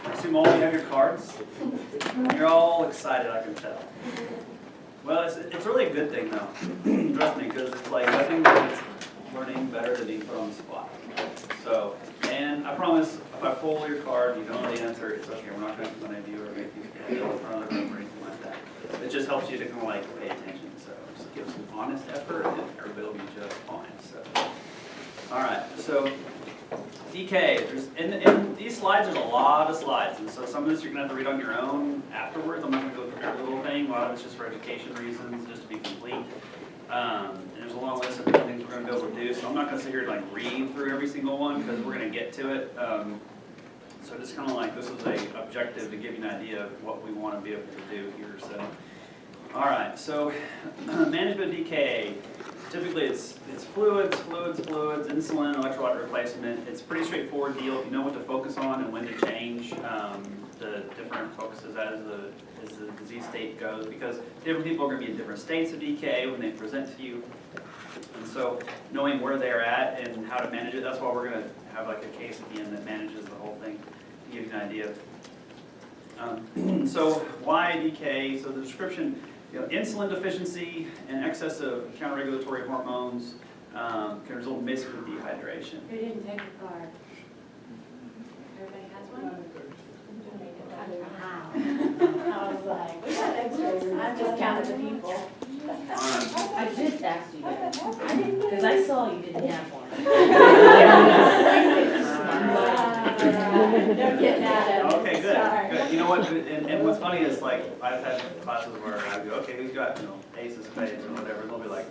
I assume all of you have your cards. You're all excited, I can tell. Well, it's really a good thing though, trust me, because it's like nothing makes learning better than being put on the spot. So, and I promise, if I pull your card and you don't know the answer, it's okay. We're not going to make fun of you or make you feel in front of the room or anything like that. It just helps you to kind of like pay attention. So just give some honest effort and everybody will be just fine. So, all right. So DK, in these slides, there's a lot of slides, and so some of this you're going to have to read on your own afterwards. I'm not going to go through every little thing. A lot of it's just for education reasons, just to be complete. And there's a long list of different things we're going to be able to do, so I'm not going to sit here and like read through every single one because we're going to get to it. So just kind of like this is a objective to give you an idea of what we want to be able to do here. So, all right. So management DKA. Typically it's fluids, insulin, electrolyte replacement. It's a pretty straightforward deal if you know what to focus on and when to change the different focuses as the disease state goes, because different people are going to be in different states of DKA when they present to you. And so knowing where they're at and how to manage it, that's why we're going to have like a case at the end that manages the whole thing to give you an idea. So why DKA? So the description, insulin deficiency and excess of counter-regulatory hormones can result in basically dehydration. Who didn't take a card? Everybody has one? I was like, we got extras. I just counted the people. I just asked you that, because I saw you didn't have one. Don't get mad at me. Okay, good. You know what? And what's funny is like I've had classes where I go, okay, who's got aces, spades, or whatever, and they'll be like,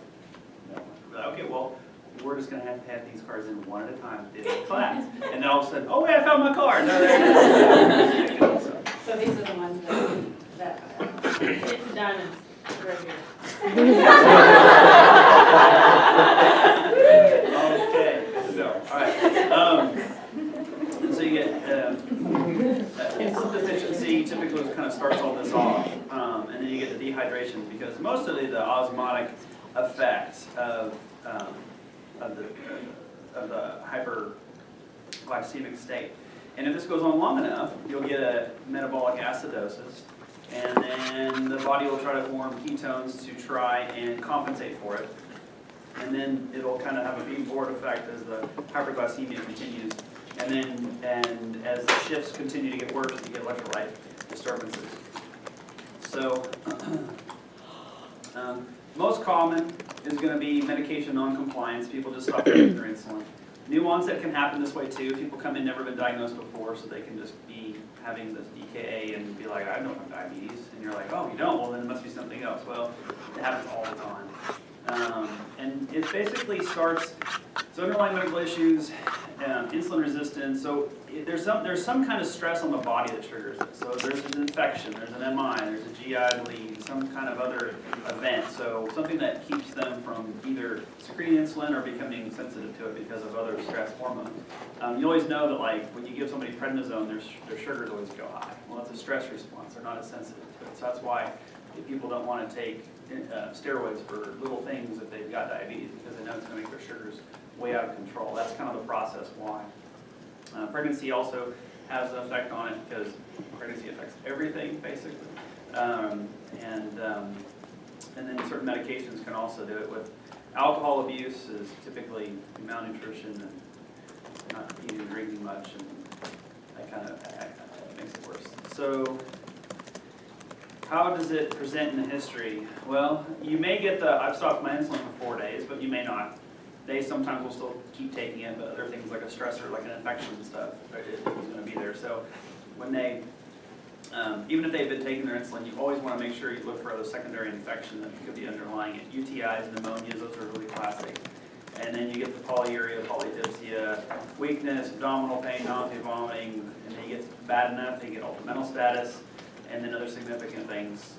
no. Like, okay, well, we're just gonna have to have these cards in one at a time in the class, and then all of a sudden, oh wait, I found my card. No, there it is. So these are the ones that It's the diamonds, right here. Okay, so all right. And so you get insulin deficiency. Typically, kind of starts all this off, and then you get the dehydration because mostly the osmotic effect of the hyperglycemic state. And if this goes on long enough, you'll get a metabolic acidosis, and then the body will try to form ketones to try and compensate for it. And then it'll kind of have a feed-forward effect as the hyperglycemia continues. And as the shifts continue to get worse, you get electrolyte disturbances. So most common is going to be medication non-compliance. People just stop taking their insulin. New onset can happen this way too. People come in, never been diagnosed before, so they can just be having this DKA and be like, I don't have diabetes. And you're like, oh, you don't? Well, then it must be something else. Well, it happens all the time. And it basically starts, so underlying medical issues, insulin resistance. So there's some kind of stress on the body that triggers it. So there's an infection, there's an MI, there's a GI bleed, some kind of other event. So something that keeps them from either secreting insulin or becoming sensitive to it because of other stress hormones. You always know that like when you give somebody prednisone, their sugars always go high. Well, it's a stress response. They're not as sensitive to it. So that's why people don't want to take steroids for little things if they've got diabetes, because they know it's going to make their sugars way out of control. That's kind of the process why. Pregnancy also has an effect on it because pregnancy affects everything basically. And then certain medications can also do it. With alcohol abuse is typically malnutrition and not eating and drinking much, and that kind of makes it worse. So how does it present in the history? Well, you may get I've stopped my insulin for 4 days, but you may not. They sometimes will still keep taking it, but other things like a stressor, like an infection and stuff, is going to be there. So when they, even if they've been taking their insulin, you always want to make sure you look for other secondary infection that could be underlying it. UTIs, pneumonias, those are really classic. And then you get the polyuria, polydipsia, weakness, abdominal pain, nausea, vomiting, and then you get bad enough, they get ultramental status, and then other significant things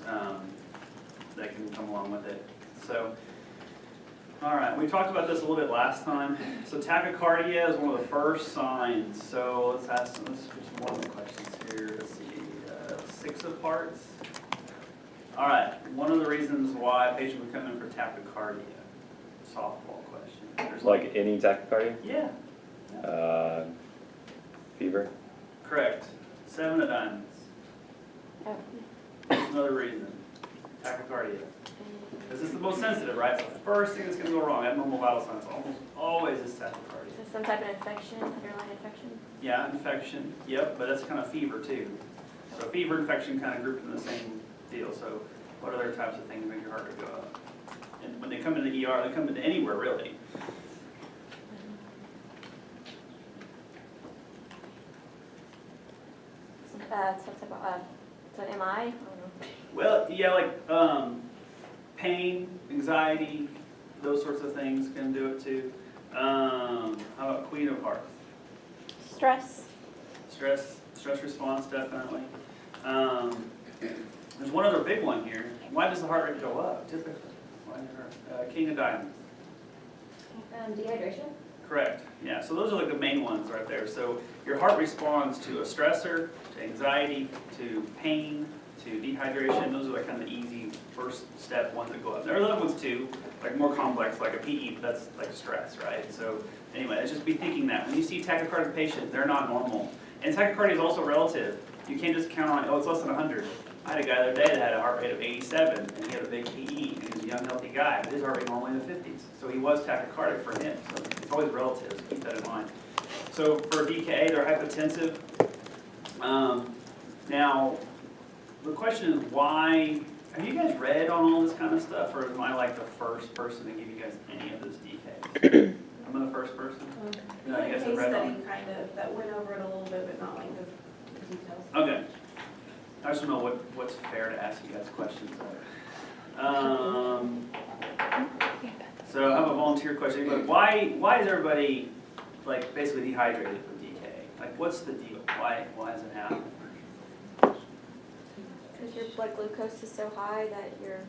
that can come along with it. So, all right, we talked about this a little bit last time. So tachycardia is one of the first signs. So let's get some more questions here. Let's see, 6 of parts. All right, one of the reasons why a patient would come in for tachycardia. Softball question. Like any tachycardia? Yeah. Fever? Correct. 7 of diamonds. Oh. That's another reason. Tachycardia. This is the most sensitive, right? So the first thing that's going to go wrong, abnormal vital signs, almost always is tachycardia. So some type of infection, underlying infection? Yeah, infection, yep, but that's kind of fever too. So fever, infection kind of grouped in the same deal. So what other types of things make your heart rate go up? And when they come into the ER, they come into anywhere really. Some type of, so an MI? I don't know. Well, yeah, like pain, anxiety, those sorts of things can do it too. How about Queen of Hearts? Stress. Stress response, definitely. There's one other big one here. Why does the heart rate go up typically? King of Diamonds. Dehydration? Correct, yeah, so those are like the main ones right there. So your heart responds to a stressor, to anxiety, to pain, to dehydration. Those are like kind of the easy first step ones that go up. There are other ones too, like more complex, like a PE, but that's like stress, right? So anyway, let's just be thinking that. When you see tachycardic patients, they're not normal. And tachycardia is also relative. You can't just count on, oh, it's less than 100. I had a guy the other day that had a heart rate of 87, and he had a big PE, and he was a young, healthy guy, but his heart rate normally in the 50s. So he was tachycardic for him, so it's always relative, so keep that in mind. So for DKA, they're hypotensive. Now, the question is why, have you guys read on all this kind of stuff, or am I like the first person to give you guys any of this DK? I'm the first person? We No, had you a guys case have read on study kind of that went over it a little bit, but not like the details. Okay. I just don't know what's fair to ask you guys questions of. So I have a volunteer question. But why is everybody like basically dehydrated with DKA? Like what's the deal? Why does it happen? Because your blood glucose is so high that you're,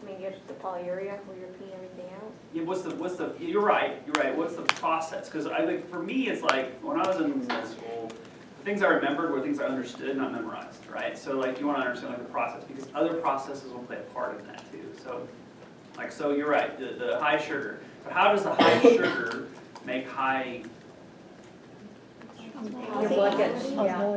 you get the polyuria where you're peeing everything out. Yeah, you're right. What's the process? Because I think for me it's like when I was in middle school, the things I remembered were things I understood, not memorized, right? So like you want to understand like the process because other processes will play a part in that too. So you're right, the high sugar. So how does the high sugar make high? Your blood gets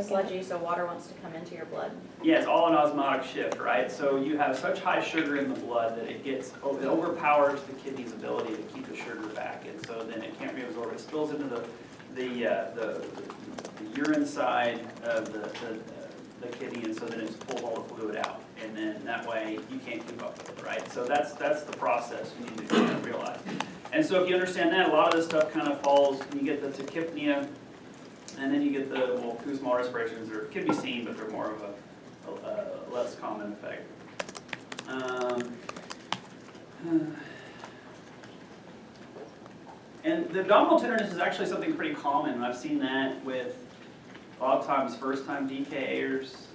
sludgy, so water wants to come into your blood. Yeah, it's all an osmotic shift, right? So you have such high sugar in the blood that it overpowers the kidney's ability to keep the sugar back, and so then it can't reabsorb. It spills into the urine side of the kidney, and so then it's pulled all the fluid out, and then that way you can't keep up with it, right? So that's the process you need to kind of realize. And so if you understand that, a lot of this stuff kind of falls. You get the tachypnea. And then you get the, Kussmaul respirations, or can be seen, but they're more of a less common effect. And the abdominal tenderness is actually something pretty common, and I've seen that with a lot of times first-time DKAers,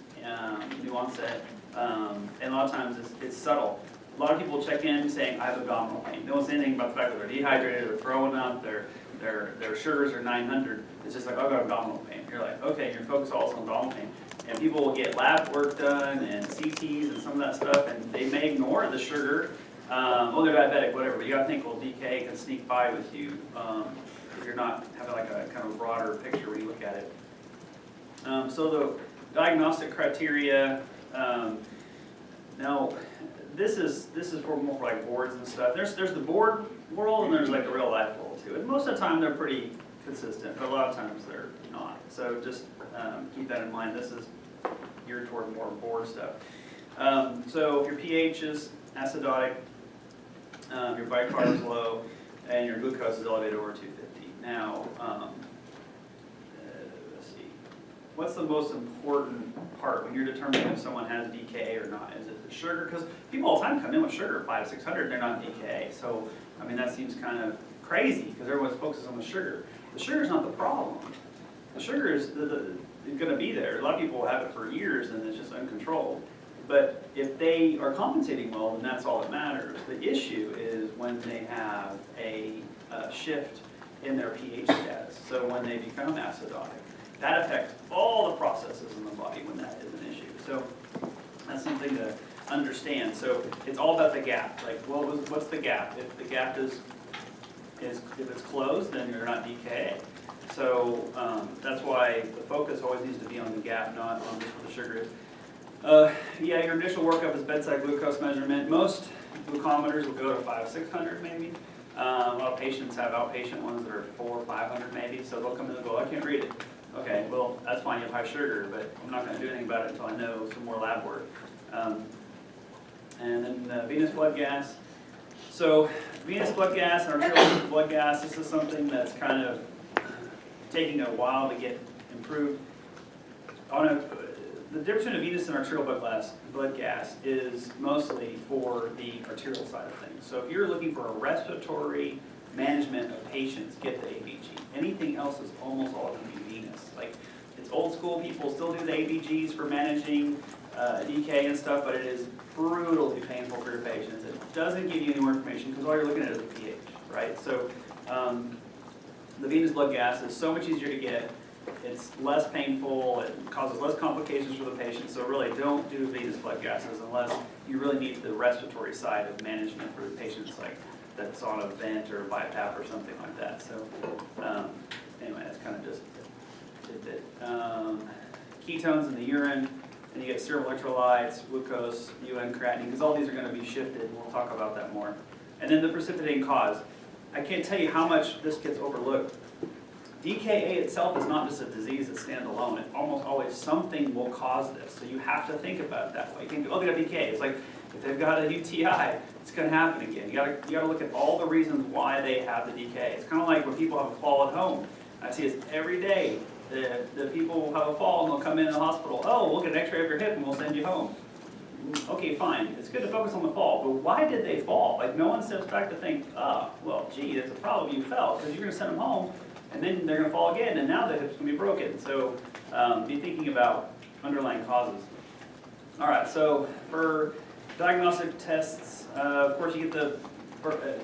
new onset, and a lot of times it's subtle. A lot of people check in saying, I have abdominal pain. No one says anything about the fact that they're dehydrated, they're throwing up, their sugars are 900. It's just like, oh, I've got abdominal pain. You're like, okay, you're focused also on abdominal pain. And people will get lab work done and CTs and some of that stuff, and they may ignore the sugar. They're diabetic, whatever, but you gotta think, well, DK can sneak by with you if you're not having like a kind of broader picture when you look at it. So the diagnostic criteria, now, this is for more for like boards and stuff. There's the board world and there's like the real life world too. And most of the time they're pretty consistent, but a lot of times they're not. So just keep that in mind. This is geared toward more board stuff. So if your pH is acidotic, your bicarb is low, and your glucose is elevated over 250. Now, let's see. What's the most important part when you're determining if someone has DKA or not? Is it the sugar? Because people all the time come in with sugar, 500, 600, they're not DKA. So, I mean, that seems kind of crazy because everyone's focused on the sugar. The sugar's not the problem. The sugar is going to be there. A lot of people have it for years and it's just uncontrolled. But if they are compensating well, then that's all that matters. The issue is when they have a shift in their pH status. So when they become acidotic. That affects all the processes in the body when that is an issue. So that's something to understand. So it's all about the gap. Like, what's the gap? If the gap is if it's closed, then you're not DKA. So that's why the focus always needs to be on the gap, not on just what the sugar is. Yeah, your initial workup is bedside glucose measurement. Most glucometers will go to 500, 600 maybe. A lot of patients have outpatient ones that are 400 or 500 maybe, so they'll come in and go, I can't read it. Okay, well, that's fine, you have high sugar, but I'm not going to do anything about it until I know some more lab work. And then venous blood gas. So venous blood gas and arterial blood gas, this is something that's kind of taking a while to get improved. The difference between a venous and arterial blood gas is mostly for the arterial side of things. So if you're looking for a respiratory management of patients, get the ABG. Anything else is almost all going to be venous. Like, it's old school, people still do the ABGs for managing DK and stuff, but it is brutally painful for your patients. It doesn't give you any more information because all you're looking at is the pH, right? So the venous blood gas is so much easier to get. It's less painful, it causes less complications for the patient, so really don't do venous blood gases unless you really need the respiratory side of management for the patients, like that's on a vent or a BiPAP or something like that. So anyway, that's kind of just a tidbit. Ketones in the urine, and you get serum electrolytes, glucose, UN, creatinine, because all these are going to be shifted, and we'll talk about that more. And then the precipitating cause. I can't tell you how much this gets overlooked. DKA itself is not just a disease that stands alone. It almost always something will cause this. So you have to think about it that way. You think, oh, they got DKA. It's like if they've got a UTI, it's going to happen again. You got to look at all the reasons why they have the DKA. It's kind of like when people have a fall at home. I see this every day. The people have a fall and they'll come in the hospital. Oh, we'll get an X-ray of your hip and we'll send you home. Okay, fine. It's good to focus on the fall, but why did they fall? Like, no one steps back to think, oh, well, gee, that's a problem. You fell because you're going to send them home. And then they're going to fall again, and now the hip's going to be broken. So be thinking about underlying causes. All right, so for diagnostic tests, of course you get the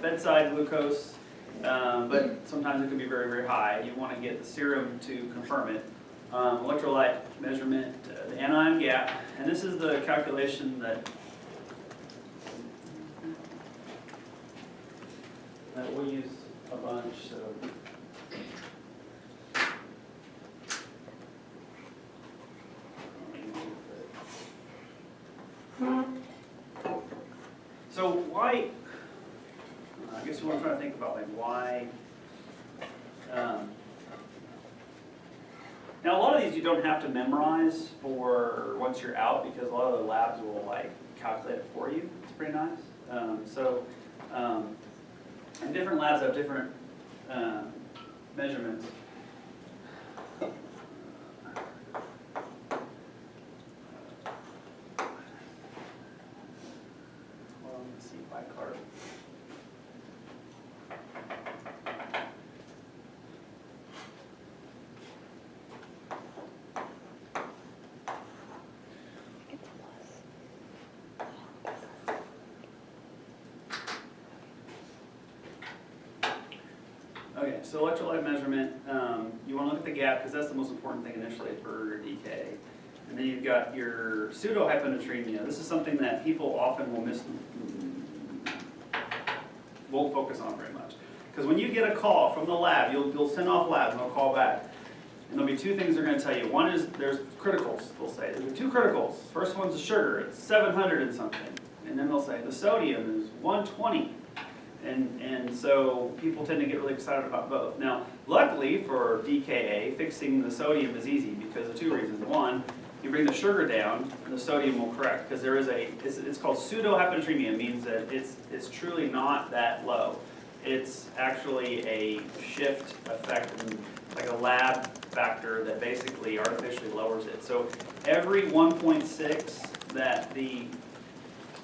bedside glucose, but sometimes it can be very, very high. You want to get the serum to confirm it. Electrolyte measurement, the anion gap, and this is the calculation that we'll use a bunch. So. So why, I guess we want to try to think about like why, now a lot of these you don't have to memorize for once you're out because a lot of the labs will like calculate it for you. It's pretty nice. And different labs have different measurements. Okay, so electrolyte measurement, you want to look at the gap because that's the most important thing initially for DK. And then you've got your pseudohyponatremia. This is something that people often won't focus on very much. Because when you get a call from the lab, you'll send off labs and they'll call back. And there'll be two things they're going to tell you. One is there's criticals, they'll say. There's two criticals. First one's the sugar, it's 700 and something. And then they'll say the sodium is 120. And so people tend to get really excited about both. Now, luckily for DKA, fixing the sodium is easy because of two reasons. One, you bring the sugar down, the sodium will correct because there is it's called pseudohyponatremia. It means that it's truly not that low. It's actually a shift effect, like a lab factor that basically artificially lowers it. So every 1.6 that the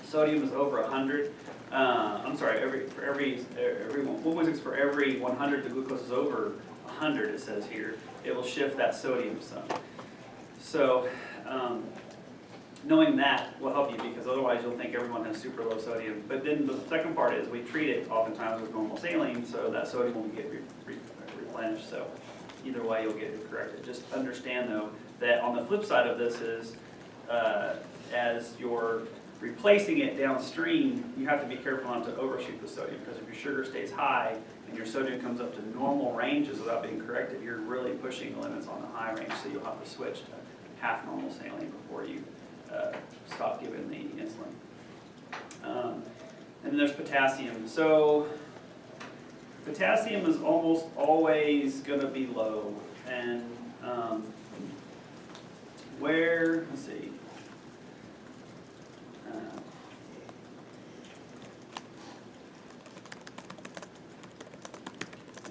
sodium is over 100, every 1.6 for every 100 the glucose is over 100, it says here, it will shift that sodium some. So knowing that will help you because otherwise you'll think everyone has super low sodium. But then the second part is we treat it oftentimes with normal saline so that sodium will get replenished. So either way you'll get it corrected. Just understand though that on the flip side of this is as you're replacing it downstream, you have to be careful not to overshoot the sodium because if your sugar stays high, and your sodium comes up to normal ranges without being corrected, you're really pushing the limits on the high range, so you'll have to switch to half normal saline before you stop giving the insulin. And then there's potassium. So potassium is almost always going to be low, and let's see.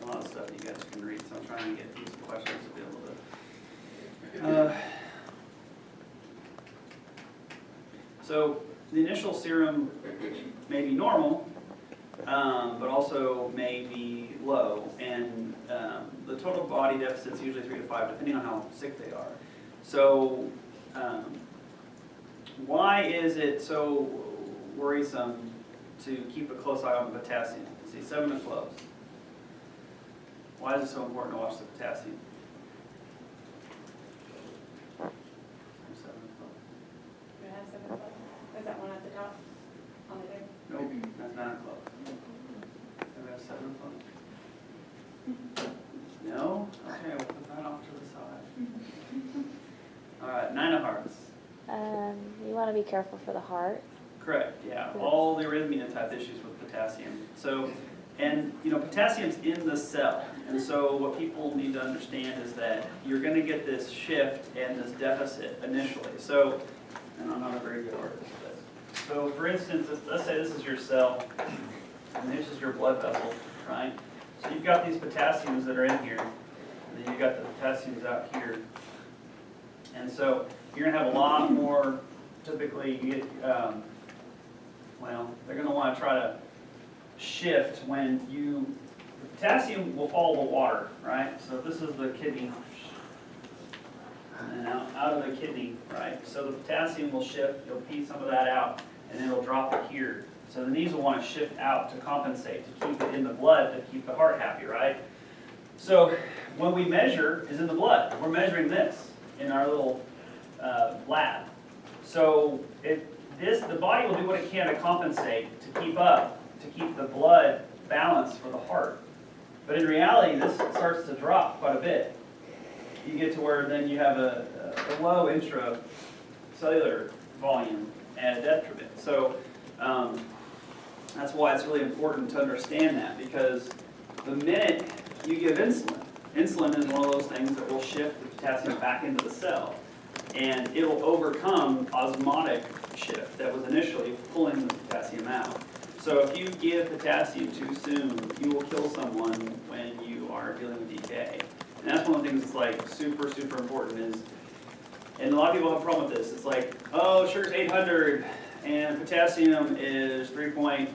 A lot of stuff you guys can read, so I'm trying to get these questions to be able to. So the initial serum may be normal, but also may be low, and the total body deficit is usually 3 to 5, depending on how sick they are. So why is it so worrisome to keep a close eye on the potassium? See, 7 is low. Why is it so important to watch the potassium? 7 is low. You have 7 o'clock? Is that one at the top on the there? Nope, that's 9 o'clock. Do we have 7 o'clock? No? Okay, we'll put that off to the side. All right, 9 of hearts. You want to be careful for the heart. Correct, yeah. All the arrhythmia type issues with potassium. So, and you know, potassium's in the cell. And so what people need to understand is that you're going to get this shift and this deficit initially. So, and I'm not a very good artist, but so for instance, let's say this is your cell, and this is your blood vessel, right? So you've got these potassiums that are in here, and then you've got the potassiums out here. And so you're going to have a lot more, typically, you get, well, they're going to want to try to shift when the potassium will follow the water, right? So this is the kidney, and then out of the kidney, right? So the potassium will shift, you'll pee some of that out, and then it'll drop it here. So the knees will want to shift out to compensate, to keep it in the blood, to keep the heart happy, right? So when we measure is in the blood. We're measuring this in our little lab. So the body will do what it can to compensate, to keep up, to keep the blood balanced for the heart. But in reality, this starts to drop quite a bit. You get to where then you have a low intracellular volume and a detriment. So that's why it's really important to understand that, because the minute you give insulin, insulin is one of those things that will shift the potassium back into the cell. And it will overcome osmotic shift that was initially pulling the potassium out. So if you give potassium too soon, you will kill someone when you are dealing with decay. And that's one of the things that's like super, super important is, and a lot of people have a problem with this. It's like, oh, sugar's 800 and potassium is 3.4.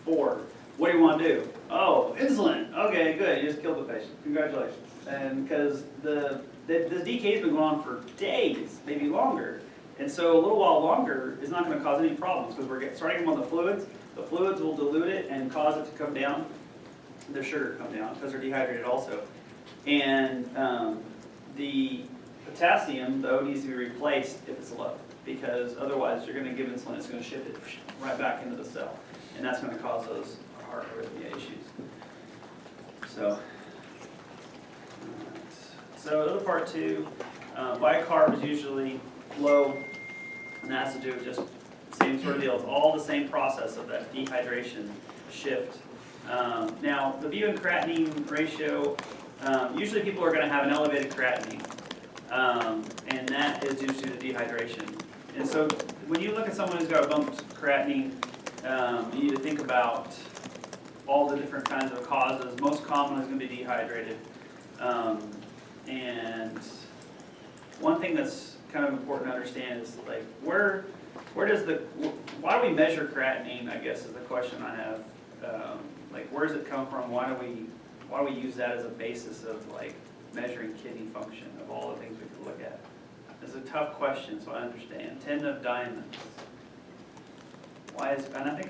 What do you want to do? Oh, insulin. Okay, good. You just killed the patient. Congratulations. And because the decay's been going on for days, maybe longer. And so a little while longer is not going to cause any problems because we're starting them on the fluids. The fluids will dilute it and cause it to come down, the sugar come down because they're dehydrated also. And the potassium, though, needs to be replaced if it's low, because otherwise you're going to give insulin, it's going to shift it right back into the cell. And that's going to cause those heart arrhythmia issues. So the other part too, bicarb is usually low, and that has to do with just the same sort of deal. It's all the same process of that dehydration shift. Now, the BU and creatinine ratio, usually people are going to have an elevated creatinine, and that is due to the dehydration. And so when you look at someone who's got a bumped creatinine, you need to think about all the different kinds of causes. Most common is going to be dehydrated. And one thing that's kind of important to understand is like why do we measure creatinine, I guess is the question I have. Like where does it come from? Why do we use that as a basis of like measuring kidney function of all the things we could look at? It's a tough question, so I understand. 10 of diamonds. Why is, and I think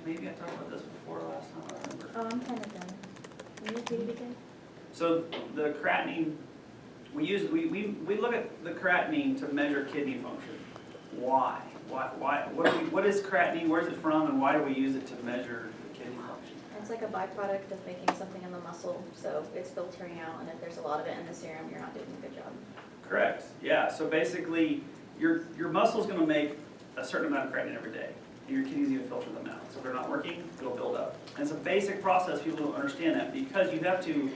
maybe I talked about this before last time, I remember. Oh, I'm kind of done. Can you repeat it again? So the creatinine, we look at the creatinine to measure kidney function. Why? What is creatinine? Where's it from? And why do we use it to measure the kidney function? It's like a byproduct of making something in the muscle, so it's filtering out, and if there's a lot of it in the serum, you're not doing a good job. Correct, yeah, so basically, your muscle's gonna make a certain amount of creatinine every day, and your kidneys need to filter them out. So if they're not working, it'll build up. And it's a basic process, people don't understand that, because you have to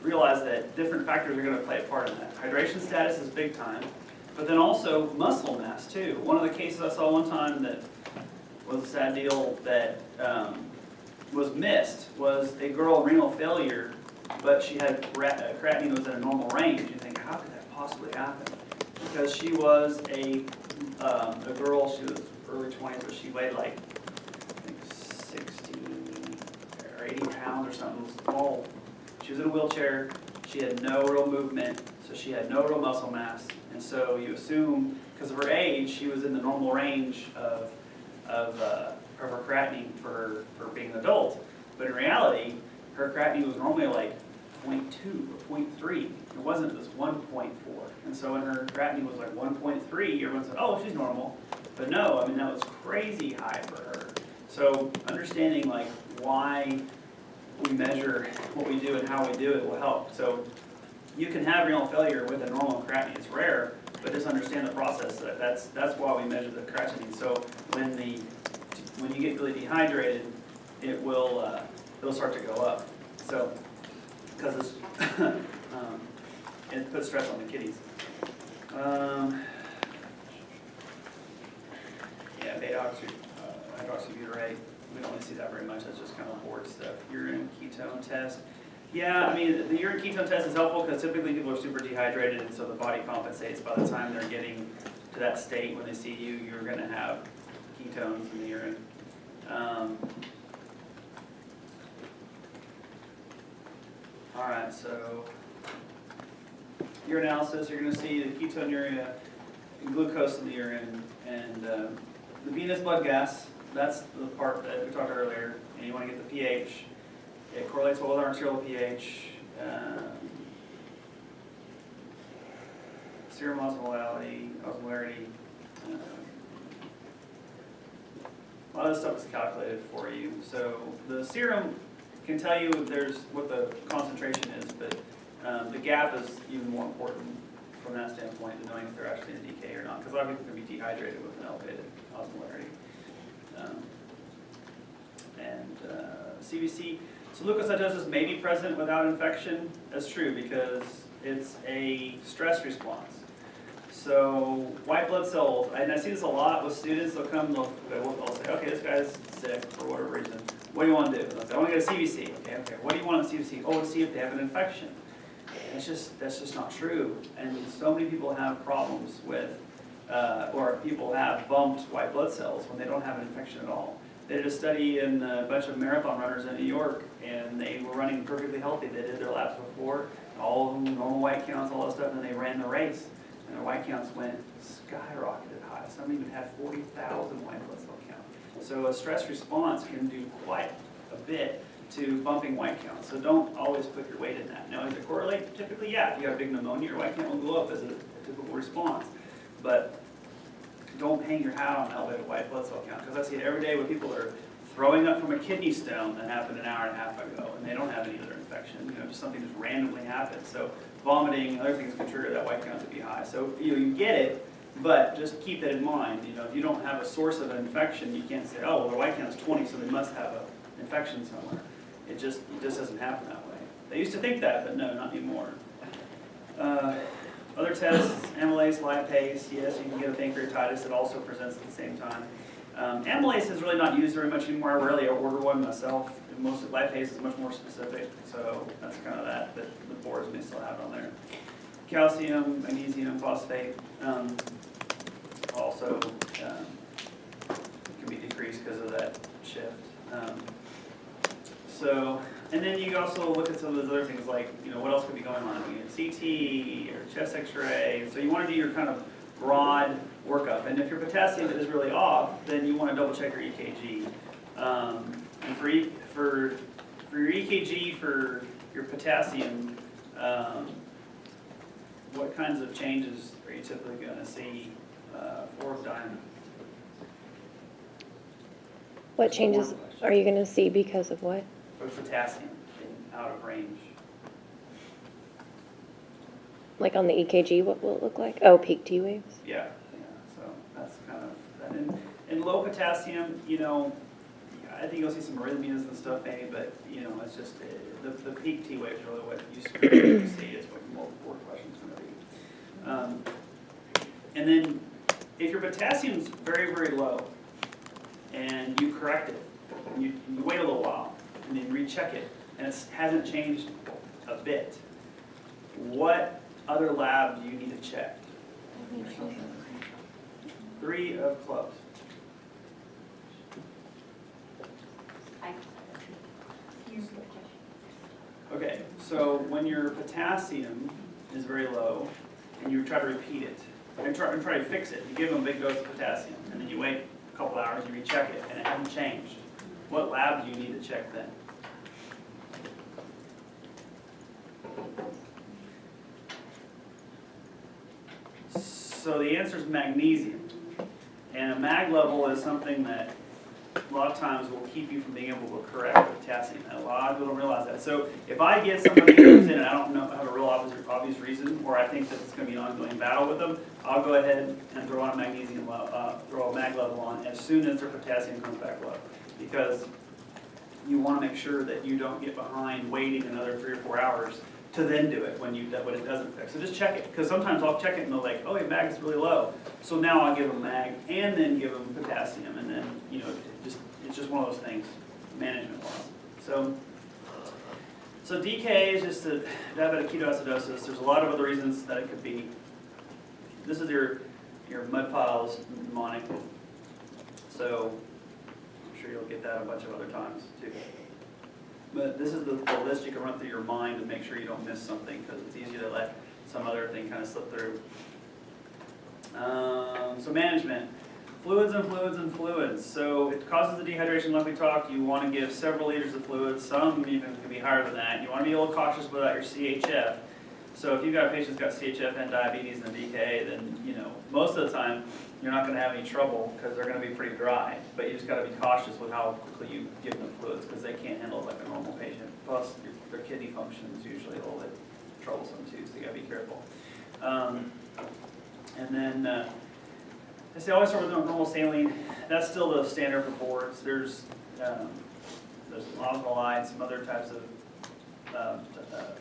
realize that different factors are gonna play a part in that. Hydration status is big time, but then also muscle mass too. One of the cases I saw one time that was a sad deal that was missed was a girl renal failure, but she had creatinine was in a normal range. You think, how could that possibly happen? Because she was a girl, she was early 20s, but she weighed like, I think 60 or 80 pounds or something, small. She was in a wheelchair, she had no real movement, so she had no real muscle mass. And so you assume, because of her age, she was in the normal range of her creatinine for being an adult. But in reality, her creatinine was normally like 0.2 or 0.3. It wasn't this 1.4. And so when her creatinine was like 1.3, everyone said, oh, she's normal. But no, I mean, that was crazy high for her. So understanding like why we measure what we do and how we do it will help. So you can have renal failure with a normal creatinine. It's rare, but just understand the process. That's why we measure the creatinine. So when you get really dehydrated, it'll start to go up. So because it's it puts stress on the kidneys. Yeah, hydroxybutyrate. We don't really see that very much. That's just kind of board stuff. Urine ketone test. Yeah, I mean, the urine ketone test is helpful because typically people are super dehydrated, and so the body compensates. By the time they're getting to that state when they see you, you're going to have ketones in the urine. All right, so urinalysis, you're going to see the ketonuria, glucose in the urine, and the venous blood gas. That's the part that we talked earlier, and you want to get the pH. It correlates well with our arterial pH. Serum osmolality. A lot of this stuff is calculated for you. So the serum can tell you what the concentration is, but the gap is even more important from that standpoint, to knowing if they're actually in decay or not, because a lot of people can be dehydrated with an elevated osmolarity. CBC. So leukocytosis may be present without infection. That's true because it's a stress response. So white blood cells, and I see this a lot with students. They'll come, they'll say, okay, this guy's sick for whatever reason. What do you want to do? They'll say, I want to get a CBC. Okay. What do you want in CBC? Oh, to see if they have an infection. And that's just not true. And so many people have problems with, or people have bumped white blood cells when they don't have an infection at all. They did a study in a bunch of marathon runners in New York, and they were running perfectly healthy. They did their laps before, all of them, normal white counts, all that stuff, and then they ran the race. And their white counts went skyrocketed high. Some even had 40,000 white blood cell count. So a stress response can do quite a bit to bumping white counts. So don't always put your weight in that. Now, does it correlate? Typically, yeah. If you have big pneumonia, your white count will go up as a typical response. But don't hang your hat on elevated white blood cell count, because I see it every day when people are throwing up from a kidney stone that happened an hour and a half ago, and they don't have any other infection. Just something just randomly happened. So vomiting, other things can trigger that white count to be high. So you get it, but just keep that in mind. If you don't have a source of an infection, you can't say, oh, well, their white count is 20, so they must have an infection somewhere. It just doesn't happen that way. They used to think that, but no, not anymore. Other tests, amylase, lipase, yes, you can get a pancreatitis that also presents at the same time. Amylase is really not used very much anymore. I rarely order one myself. Most of lipase is much more specific, so that's kind of that, but the boards may still have it on there. Calcium, magnesium, phosphate also can be decreased because of that shift. And then you also look at some of those other things like, what else could be going on? CT or chest x-ray. So you want to do your kind of broad workup. And if your potassium is really off, then you want to double check your EKG. And for your EKG, for your potassium, what kinds of changes are you typically going to see for diamond? What changes are you going to see because of what? What's potassium out of range? Like on the EKG, what will it look like? Oh, peak T waves. Yeah, so that's kind of that. In low potassium, you know, I think you'll see some arrhythmias and stuff maybe, but, you know, it's just, the peak T waves are really what you see, it's what multiple questions are going to be. And then, if your potassium's very, very low, and you correct it, and you wait a little while, and then recheck it, and it hasn't changed a bit, what other lab do you need to check? 3 of clubs. Okay, so when your potassium is very low and you try to repeat it, and try to fix it, you give them a big dose of potassium, and then you wait a couple hours, you recheck it, and it hasn't changed. What lab do you need to check then? So the answer is magnesium. And a mag level is something that a lot of times will keep you from being able to correct the potassium. And a lot of people don't realize that. So if I get somebody who comes in and I don't know, have a real obvious reason, or I think that it's going to be an ongoing battle with them, I'll go ahead and throw on a magnesium, throw a mag level on as soon as their potassium comes back low. Because you want to make sure that you don't get behind waiting another 3 or 4 hours to then do it when it doesn't fix. So just check it, because sometimes I'll check it and they're like, oh, your mag is really low. So now I'll give them mag and then give them potassium, and then, you know, it's just one of those things, management-wise. So DK is just a diabetic ketoacidosis. There's a lot of other reasons that it could be. This is your mud piles mnemonic. So I'm sure you'll get that a bunch of other times too. But this is the list you can run through your mind to make sure you don't miss something, because it's easy to let some other thing kind of slip through. So management, fluids and fluids and fluids. So it causes the dehydration like we talked. You want to give several liters of fluids. Some even can be higher than that. You want to be a little cautious about your CHF. So if you've got a patient who's got CHF and diabetes and a DKA, then, you know, most of the time you're not going to have any trouble because they're going to be pretty dry. But you just got to be cautious with how quickly you give them fluids, because they can't handle it like a normal patient. Plus, their kidney function is usually a little bit troublesome too, so you got to be careful. And then I say always start with normal saline. That's still the standard for boards. There's osmolite, some other types of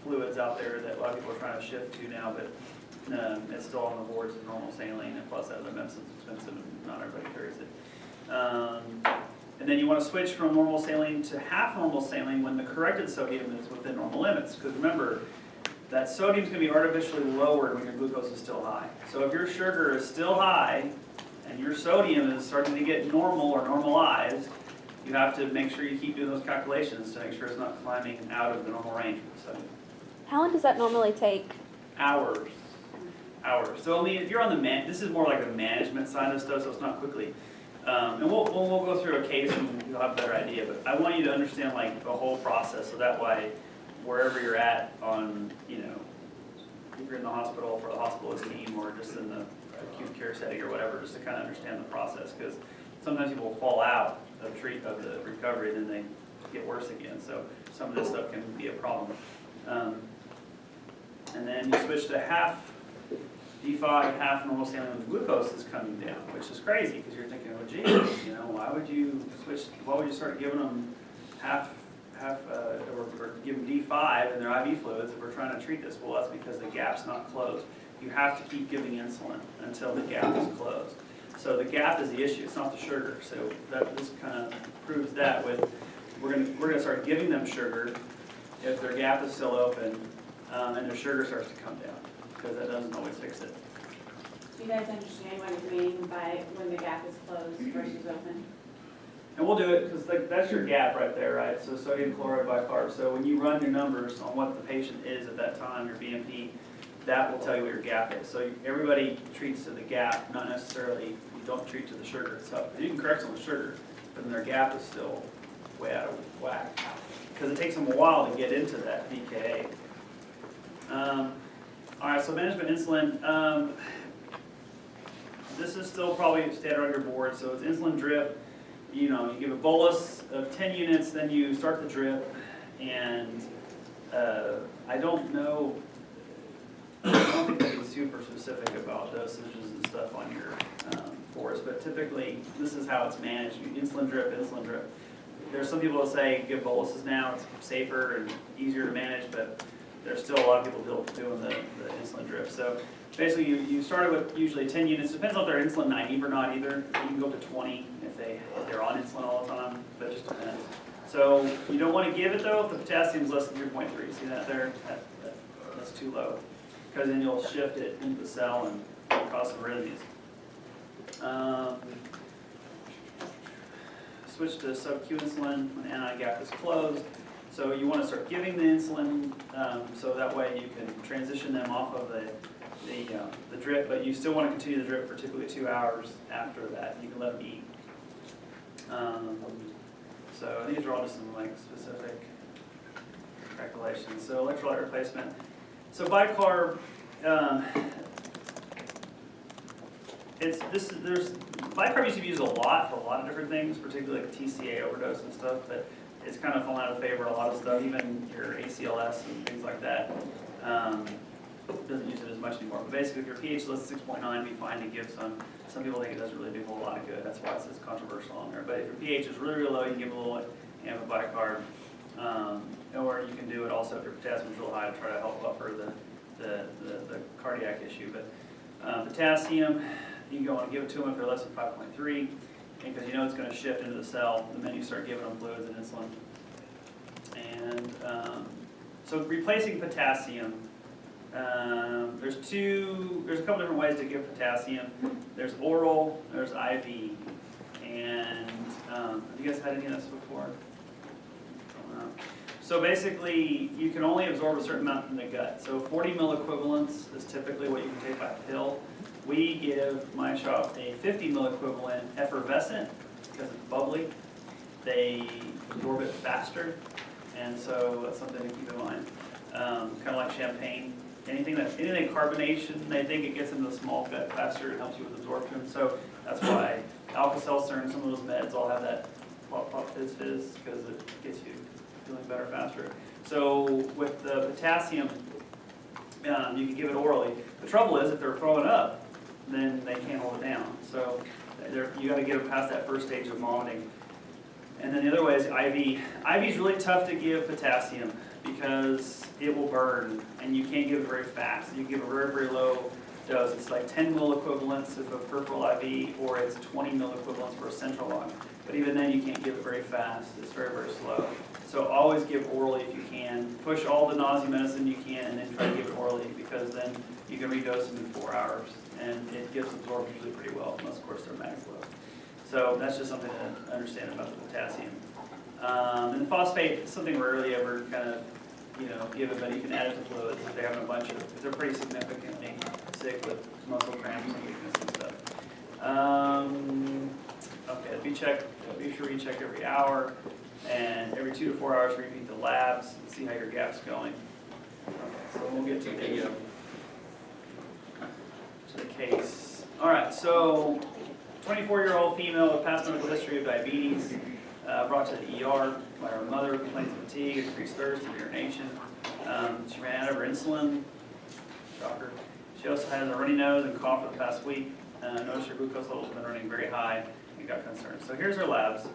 fluids out there that a lot of people are trying to shift to now, but it's still on the boards of normal saline, and plus that other medicine's expensive and not everybody carries it. And then you want to switch from normal saline to half normal saline when the corrected sodium is within normal limits, because remember, that sodium is going to be artificially lowered when your glucose is still high. So if your sugar is still high and your sodium is starting to get normal or normalized, you have to make sure you keep doing those calculations to make sure it's not climbing out of the normal range for the sodium. How long does that normally take? Hours. So I mean, if you're on this is more like the management side of stuff, so it's not quickly. And we'll go through a case and you'll have a better idea. But I want you to understand like the whole process, so that way, wherever you're at on, you know, if you're in the hospital for the hospitalist team or just in the acute care setting or whatever, just to kind of understand the process, because sometimes people fall out of the recovery and then they get worse again. So some of this stuff can be a problem. And then you switch to half D5, half normal saline when the glucose is coming down, which is crazy because you're thinking, oh gee, you know, why would you start giving them or give them D5 in their IV fluids if we're trying to treat this? Well, that's because the gap's not closed. You have to keep giving insulin until the gap is closed. So the gap is the issue, it's not the sugar. So this kind of proves that with, we're gonna start giving them sugar if their gap is still open and their sugar starts to come down, because that doesn't always fix it. Do you guys understand what you mean by when the gap is closed versus open? And we'll do it, because that's your gap right there, right? So sodium chloride bicarb. So when you run your numbers on what the patient is at that time, your BMP, that will tell you what your gap is. So everybody treats to the gap, not necessarily, you don't treat to the sugar itself. You can correct some with sugar, but then their gap is still way out of whack, because it takes them a while to get into that DKA. All right, so management insulin. This is still probably standard on your board. So it's insulin drip. You know, you give a bolus of 10 units, then you start the drip. And I don't think they be super specific about dosages and stuff on your force, but typically, this is how it's managed. Insulin drip. There's some people that say give boluses now, it's safer and easier to manage, but there's still a lot of people doing the insulin drip. So basically, you started with usually 10 units. Depends on if they're insulin naive or not either. You can go up to 20 if they're on insulin all the time, but it just depends. So you don't want to give it though if the potassium is less than 3.3. See that there? That's too low, because then you'll shift it into the cell and cause some arrhythmias. Switch to sub-Q insulin when the anion gap is closed. So you want to start giving the insulin, so that way you can transition them off of the drip, but you still want to continue the drip for typically 2 hours after that. You can let them eat. So these are all just some like specific calculations. So electrolyte replacement. So bicarb, bicarb used to be used a lot for a lot of different things, particularly like TCA overdose and stuff, but it's kind of fallen out of favor in a lot of stuff, even your ACLS and things like that. Doesn't use it as much anymore. But basically, if your pH is less than 6.9, be fine to give some. Some people think it doesn't really do a whole lot of good. That's why it's controversial on there. But if your pH is really, really low, you can give a little bicarb. Or you can do it also if your potassium is real high to try to help buffer the cardiac issue. But potassium, you can go and give it to them if they're less than 5.3, because you know it's going to shift into the cell the minute you start giving them fluids and insulin. And so replacing potassium, there's a couple different ways to give potassium. There's oral, there's IV. And have you guys had any of this before? So basically, you can only absorb a certain amount in the gut. So 40 milliequivalents is typically what you can take by pill. We give my shop a 50 milliequivalent effervescent because it's bubbly. They absorb it faster, and so that's something to keep in mind. Kind of like champagne. Anything carbonation, they think it gets into the small gut faster. It helps you with absorption. So that's why Alka-Seltzer and some of those meds all have that pop, pop, fizz, fizz, because it gets you feeling better faster. So with the potassium, you can give it orally. The trouble is if they're throwing up, then they can't hold it down. So you got to get them past that first stage of vomiting. And then the other way is IV. IV is really tough to give potassium because it will burn, and you can't give it very fast. You give a very, very low dose. It's like 10 milliequivalents of a peripheral IV, or it's 20 milliequivalents for a central one. But even then, you can't give it very fast. It's very, very slow. So always give orally if you can. Push all the nausea medicine you can, and then try to give it orally, because then you can redose them in 4 hours, and it gives absorption usually pretty well, unless of course they're max low. So that's just something to understand about the potassium. And the phosphate is something rarely ever kind of, given, but you can add it to fluids if they're having a bunch of, if they're pretty significantly sick with muscle cramps and weakness and stuff. Okay, be sure you check every hour, and every 2 to 4 hours repeat the labs and see how your gap's going. Okay, so we'll get to the case. All right, so 24-year-old female with past medical history of diabetes, brought to the ER by her mother with complaints of fatigue, increased thirst, and urination. She ran out of her insulin. Shocker. She also has a runny nose and cough for the past week. Noticed her glucose levels have been running very high and got concerned. So here's her labs.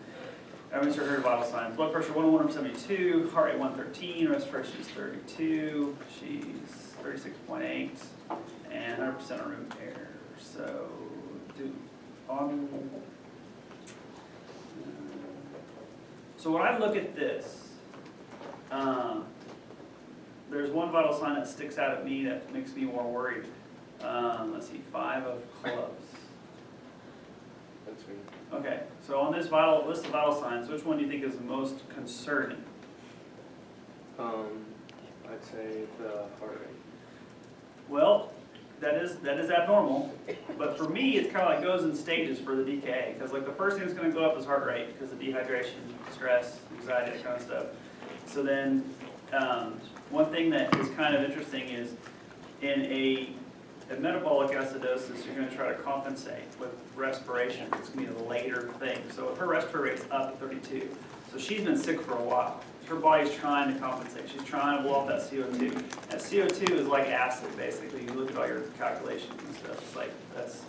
Everyone's heard her vital signs. Blood pressure 101/72, heart rate 113, respiration is 32. She's 36.8, and 100% on room air. So So when I look at this, there's one vital sign that sticks out at me that makes me more worried. Let's see, 5 of clubs. That's me. Okay, so on this list of vital signs, which one do you think is the most concerning? I'd say the heart rate. Well, that is abnormal, but for me, it's kind of like goes in stages for the DKA, because like the first thing that's going to go up is heart rate because of dehydration, stress, anxiety, that kind of stuff. So then, one thing that is kind of interesting is in a metabolic acidosis, you're going to try to compensate with respiration. It's going to be the later thing. So if her respiratory rate's up at 32, so So she's been sick for a while. Her body's trying to compensate. She's trying to blow off that CO2. That CO2 is like acid, basically. You look at all your calculations and stuff. It's like, that's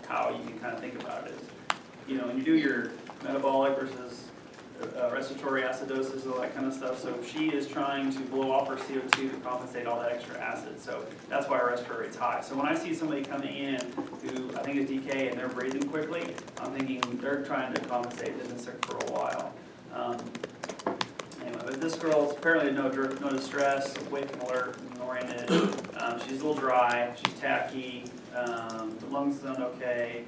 how you can kind of think about it. Is, you know, when you do your metabolic versus respiratory acidosis, all that kind of stuff. So she is trying to blow off her CO2 to compensate all that extra acid. So that's why her respiratory rate's high. So when I see somebody coming in who I think is DK and they're breathing quickly, I'm thinking they're trying to compensate. They've been sick for a while. Anyway, but this girl's apparently no distress, awake and alert and oriented. She's a little dry, she's tacky, the lungs sound okay.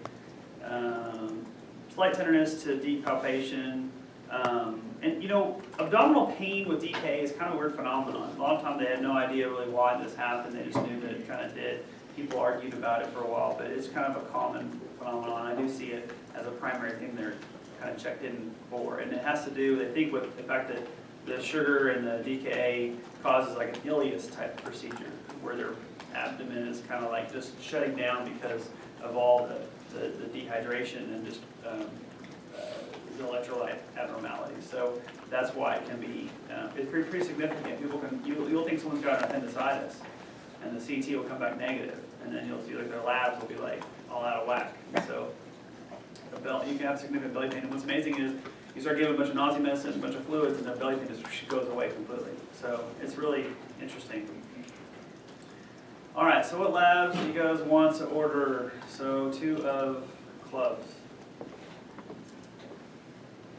Slight tenderness to deep palpation. And you know, abdominal pain with DK is kind of a weird phenomenon. A lot of times they had no idea really why this happened, they just knew that it kind of did. People argued about it for a while, but it's kind of a common phenomenon. I do see it as a primary thing they're kind of checked in for. And it has to do, they think, with the fact that the sugar and the DKA causes like an ileus type procedure, where their abdomen is kind of like just shutting down because of all the dehydration and just the electrolyte abnormalities. So that's why it can be, it's pretty significant. People can, you'll think someone's got appendicitis, and the CT will come back negative, and then you'll see like their labs will be like all out of whack. So you can have significant belly pain. And what's amazing is you start giving a bunch of nausea medicine, a bunch of fluids, and the belly pain just goes away completely. So it's really interesting. All right, so what labs do you guys want to order? So 2 of clubs.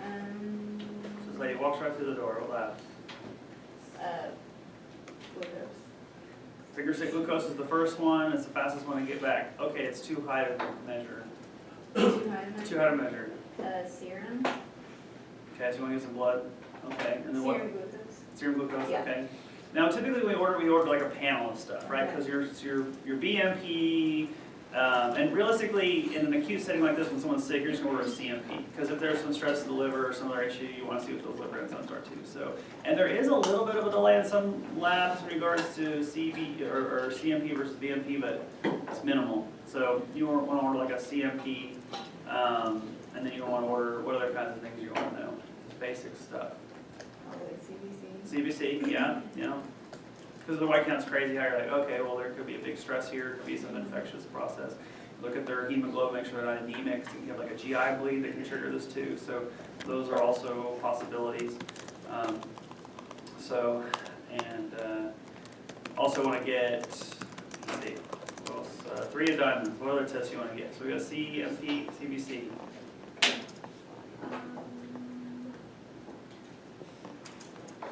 So this lady walks right through the door. What labs? Glucose. Finger stick glucose is the first one. It's the fastest one to get back. Okay, it's too high to measure. Too high to measure. Too high to measure. Serum. Okay, so you want to get some blood? Okay, and then what? Serum glucose. Serum glucose, Yeah. okay. Now typically we order like a panel of stuff, right? Because your BMP, and realistically in an acute setting like this when someone's sick, you're just going to order a CMP. Because if there's some stress to the liver or some other issue, you want to see what those liver enzymes are too. So, and there is a little bit of a delay in some labs in regards to CB or CMP versus BMP, but it's minimal. So you want to order like a CMP, and then you want to order what other kinds of things you want to know. Basic stuff. Like CBC. CBC, yeah. Because the white count's crazy how you're like, okay, well there could be a big stress here, could be some infectious process. Look at their hemoglobin, make sure they're not anemic. You have like a GI bleed that can trigger this too. So those are also possibilities. Also want to get, let's see, what else? 3 of diamonds. What other tests you want to get? So we got CMP, CBC.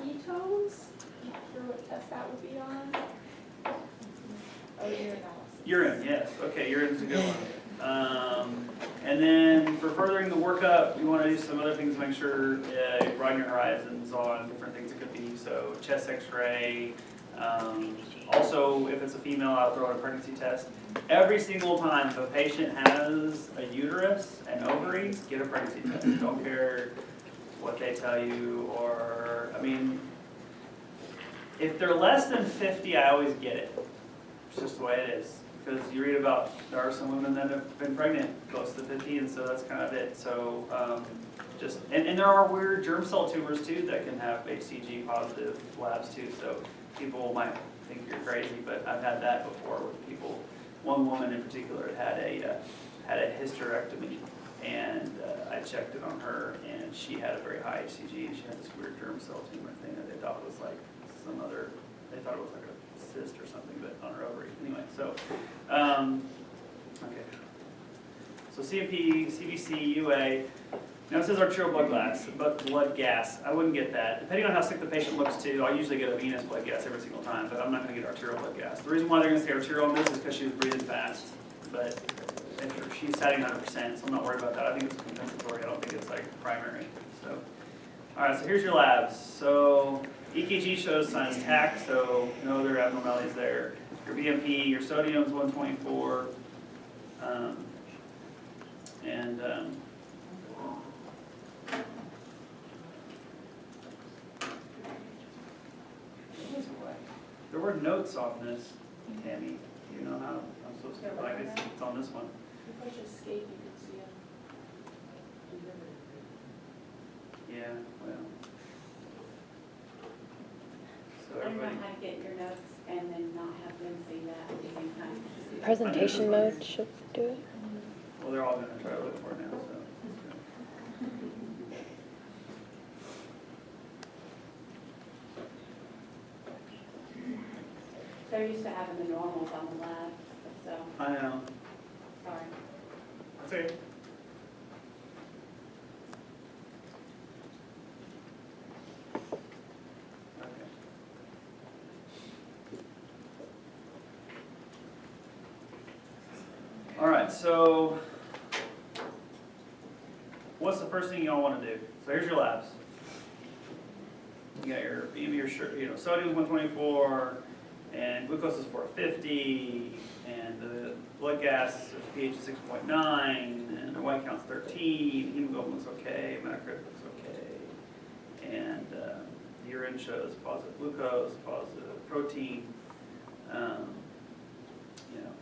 Ketones, not sure what test that would be on. Oh, urinalysis. Urine, yes. Okay, urine's a good one. And then for furthering the workup, you want to do some other things to make sure you broaden your horizons on different things it could be. So chest x-ray. Also, if it's a female, I'll throw in a pregnancy test. Every single time if a patient has a uterus and ovaries, get a pregnancy test. Don't care what they tell you, or, I mean, if they're less than 50, I always get it. It's just the way it is. Because you read about, there are some women that have been pregnant close to 50, and so that's kind of it. So and there are weird germ cell tumors too that can have HCG positive labs too. So people might think you're crazy, but I've had that before with people. One woman in particular had a hysterectomy, and I checked it on her, and she had a very high HCG, and she had this weird germ cell tumor thing that they thought was like some other, they thought it was like a cyst or something, but on her ovary. Anyway, so, okay. So CMP, CBC, UA. Now it says arterial blood gas. I wouldn't get that. Depending on how sick the patient looks too, I usually get a venous blood gas every single time, but I'm not going to get arterial blood gas. The reason why they're going to say arterial on this is because she was breathing fast, but she's satting 100%, so I'm not worried about that. I think it's compensatory. I don't think it's like primary. So, all right, so here's your labs. So EKG shows sinus tach, so no other abnormalities there. Your BMP, your sodium's 124, there were notes on this, Tammy. Do you know how I'm supposed to, I guess it's on this one. If I just escape, you can see them. Yeah, well. So I don't know everybody, how to get your notes and then not have them see that at the same time. Presentation mode should do it. well, they're all gonna try to look for it now, so. They're used to having the normals on the lab, so, I know. sorry. That's okay. Okay. All right, so what's the first thing y'all want to do? So here's your labs. You got your BME, your sodium is 124, and glucose is 450, and the blood gas, there's a pH of 6.9, and the white count's 13, hemoglobin looks okay, hematocrit looks okay, and the urine shows positive glucose, positive protein, you know,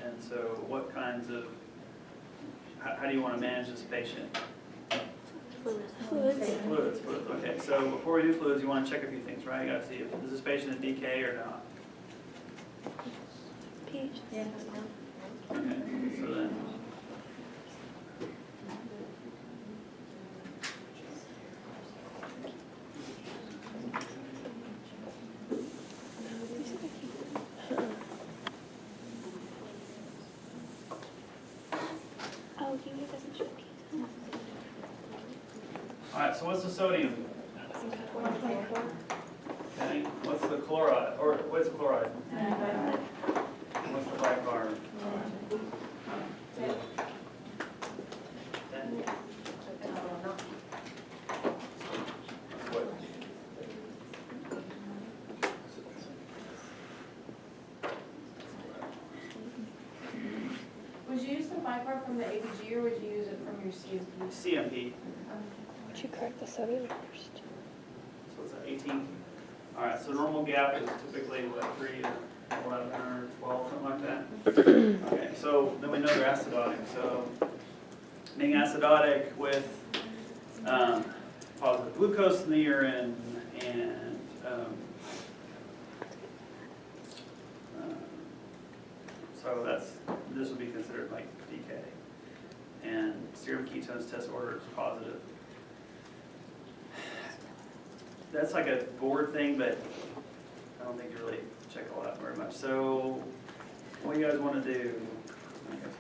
and so what kinds of, how do you want to manage this patient? Fluids. Fluids, okay, so before we do fluids, you want to check a few things, right? You got to see if, is this patient in DK or not? pH. Yeah. Okay, so then. Oh, you doesn't show pH. All right, so what's the sodium? 124. Okay, what's the chloride, or what's chloride? What's the bicarb? That's what? Would you use the bicarb from the ABG or would you use it from your CMP? CMP, Would you correct the sodium first? so it's at 18. All right, so normal gap is typically what, 3 to 11 or 12, something like that? Okay, so then we know they're acidotic, so being acidotic with positive glucose in the urine and so this would be considered like DK. And serum ketones test order is positive. That's like a board thing, but I don't think you really check all that very much. So what do you guys want to do? I guess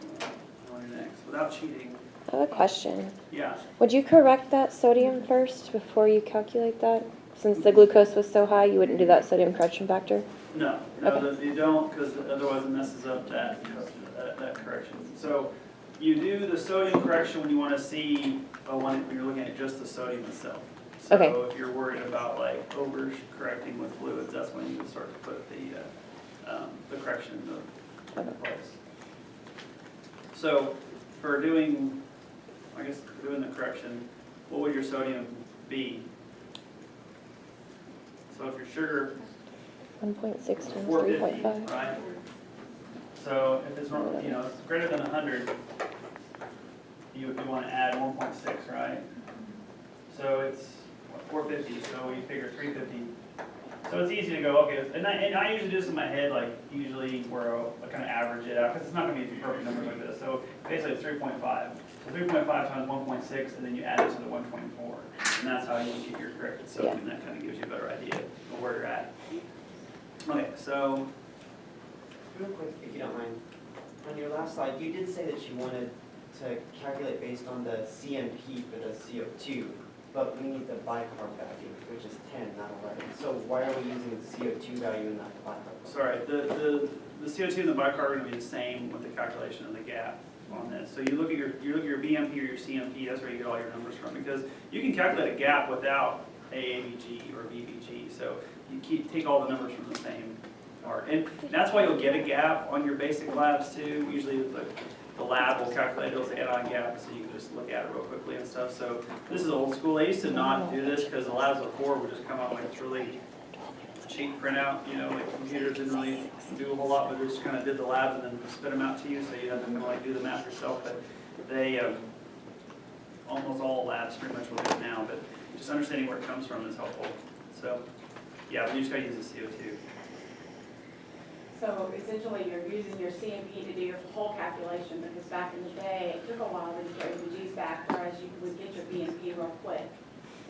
what do next? Without cheating. I have a question. Yeah. Would you correct that sodium first before you calculate that? Since the glucose was so high, you wouldn't do that sodium correction factor? No, you don't, because otherwise it messes up that correction. So you do the sodium correction when you want to see, when you're looking at just the sodium itself. So Okay. if you're worried about like over-correcting with fluids, that's when you would start to put the correction into place. So for doing, I guess, doing the correction, what would your sodium be? So if your sugar 1.6 times 450, 3.5. right? So if it's, greater than 100, you want to add 1.6, right? So it's what, 450, so we figure 350. So it's easy to go, okay, and I usually do this in my head, like usually where I kind of average it out, because it's not going to be perfect numbers like this. So basically it's 3.5. So 3.5 times 1.6, and then you add it to the 124. And that's how you get your corrected sodium, and that kind of gives you a better idea of where you're at. Okay, so Real quick, if you don't mind, on your last slide, you did say that you wanted to calculate based on the CMP for the CO2, but we need the bicarb value, which is 10, not 11. So why are we using the CO2 value and not the bicarb? sorry, the CO2 and the bicarb are going to be the same with the calculation of the gap on this. So you look at your BMP or your CMP, that's where you get all your numbers from, because you can calculate a gap without AABG or VBG. So you take all the numbers from the same part. And that's why you'll get a gap on your basic labs too. Usually the lab will calculate, it'll say add-on gap, so you can just look at it real quickly and stuff. So this is old school. They used to not do this because the labs before would just come out like this really cheap printout, like computers didn't really do a whole lot, but they just kind of did the labs and then spit them out to you, so you had to kind of like do the math yourself. But they almost all labs pretty much will do it now, but just understanding where it comes from is helpful. So, yeah, we just gotta use the CO2. So essentially, you're using your CMP to do your whole calculation, because back in the day, it took a while to get your G's back, whereas you would get your BMP real quick.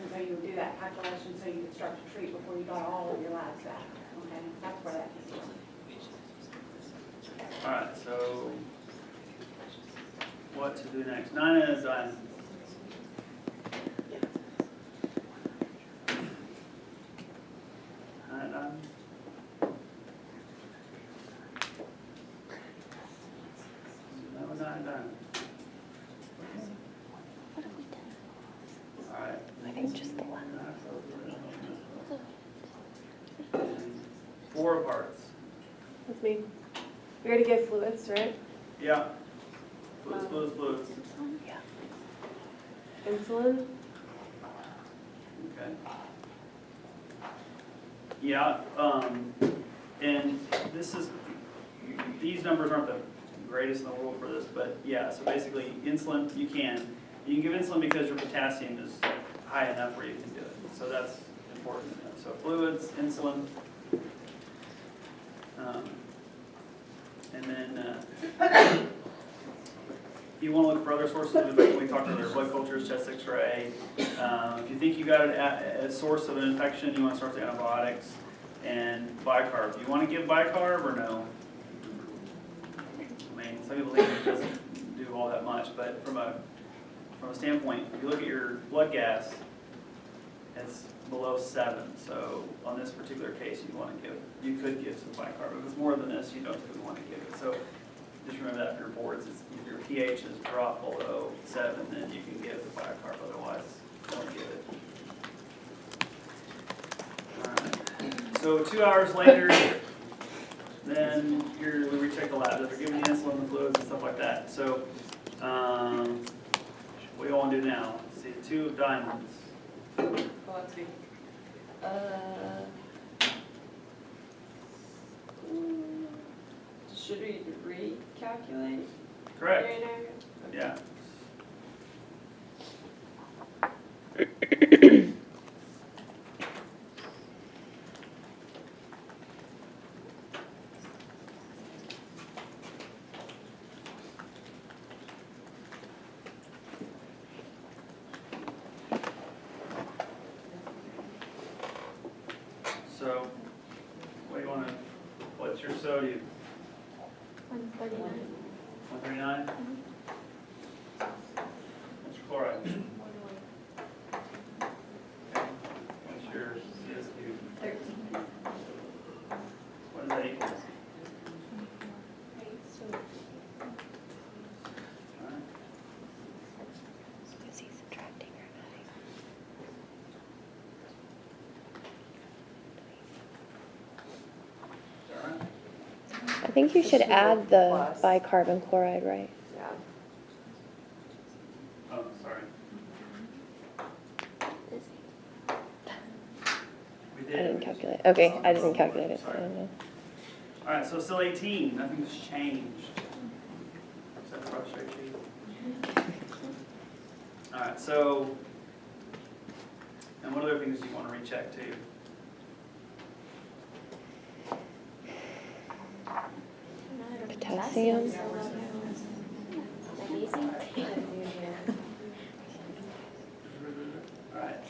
And so you would do that calculation so you could start to treat before you got all of your labs back, okay? That's where that came from. All right, so what to do next? 9 is done. Done. No, 9 done. All right. I think just the one. 4 parts. That's me. We already gave fluids, right? Yeah. Fluids. Insulin. Okay. Yeah, and this is, these numbers aren't the greatest in the world for this, but yeah, so basically insulin, you can give insulin because your potassium is high enough where you can do it. So that's important. So fluids, insulin, and then you want to look for other sources of infection. We talked earlier, blood cultures, chest X-ray. If you think you got a source of an infection, you want to start with antibiotics and bicarb. You want to give bicarb or no? I mean, some people think it doesn't do all that much, but from a standpoint, if you look at your blood gas, it's below 7. So on this particular case, you could give some bicarb. If it's more than this, you don't really want to give it. So just remember that for your boards. If your pH is dropped below 7, then you can give the bicarb. Otherwise, don't give it. All right. So 2 hours later, then we recheck the labs. If they're giving the insulin, the fluids, and stuff like that. So what do you want to do now? Let's see, 2 diamonds. Well, let's see. Should we recalculate? Correct. Yeah. So, what do you want to, what's your sodium? 139. 139? What's your chloride? Okay. What's your CS2? 13. What does that equal? All right. Is he subtracting or adding? Is that right? I think you should add the bicarbon chloride, right? Yeah. Oh, sorry. We I did. didn't calculate. Okay, I didn't calculate it. I Sorry. don't know. All right, so still 18, nothing's changed. Does that frustrate you? All right, so, and what other things do you want to recheck too? Potassium. Magnesium. All right.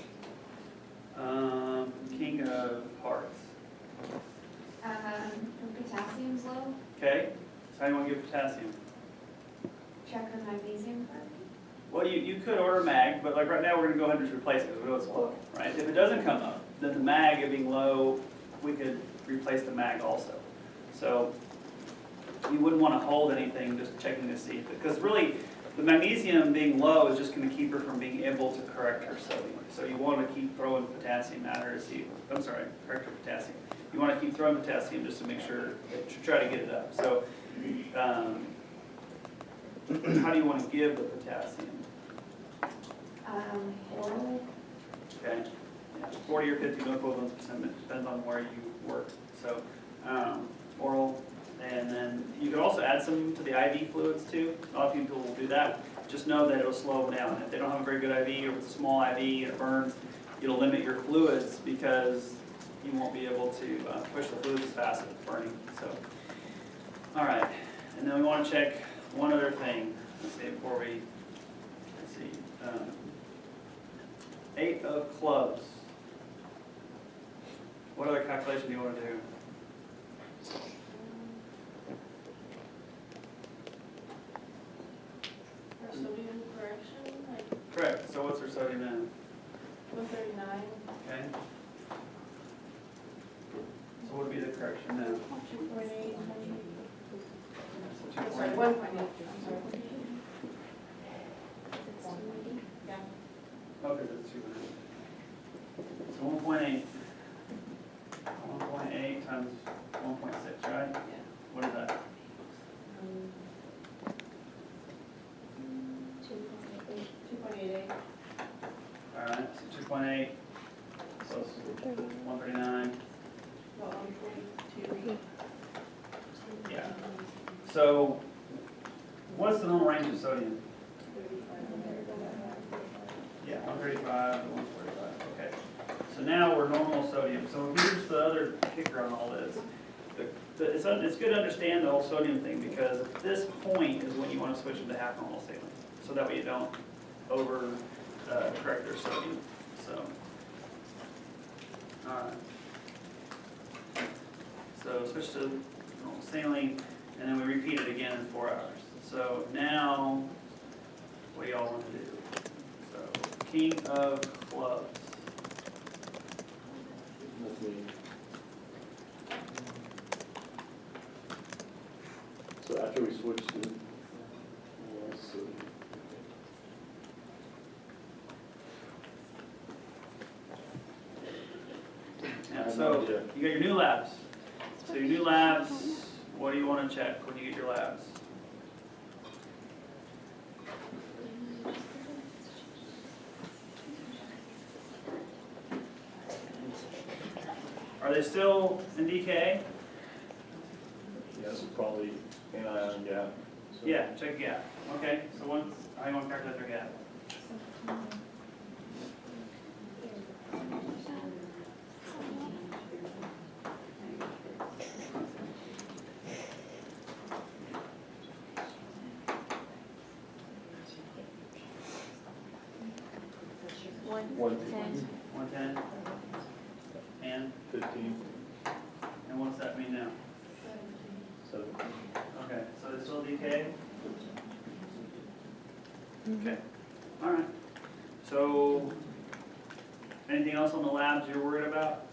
King of Hearts. Potassium's low, Okay, so how do you want to give potassium? check her magnesium first. Well, you could order mag, but like right now we're going to go ahead and just replace it because we know it's low, right? If it doesn't come up, then the mag it being low, we could replace the mag also. So you wouldn't want to hold anything, just checking to see, because really the magnesium being low is just going to keep her from being able to correct her sodium. So you want to keep throwing potassium at her to see, I'm sorry, correct her potassium. You want to keep throwing potassium just to make sure, to try to get it up. So how do you want to give the potassium? Oral. Okay, yeah, 40 or 50 milliequivalents percent, it depends on where you work. So oral, and then you could also add some to the IV fluids too. A lot of people will do that. just know that it'll slow them down. If they don't have a very good IV, or if it's a small IV and it burns, it'll limit your fluids because you won't be able to push the fluids as fast if it's burning, so. All right, and then we want to check one other thing, let's see, before we, let's see. 8 of clubs. What other calculation do you want to do? Or sodium correction, like Correct, so what's our sodium in? 139. Okay. So what would be the correction now? 2.8. So 2.8. Sorry, 1.8. I'm sorry. Yeah. Okay, that's 2.8. So 1.8. 1.8 times 1.6, right? Yeah. What is that? 2.88. All right, so 2.8 plus 139. Well, 142. Yeah. So what's the normal range of sodium? 35. Yeah, 135 to 145. Okay. So now we're normal sodium. So here's the other kicker on all this. It's good to understand the whole sodium thing because at this point is when you want to switch them to half normal saline. So that way you don't over correct their sodium. So, all right. So switch to normal saline, and then we repeat it again in 4 hours. So now, what do y'all want to do? So, king of clubs. That's me. So after we switch to, so Yeah, so you got your new labs. So your new labs, what do you want to check when you get your labs? Are they still in DK? yes, probably anion gap. So Yeah, check gap. Okay, so once, how do you want to calculate their gap? One 110? And, 15, and what's that mean now? 17. Okay, so it's still DK? Okay, all right. So, anything else on the labs you're worried about?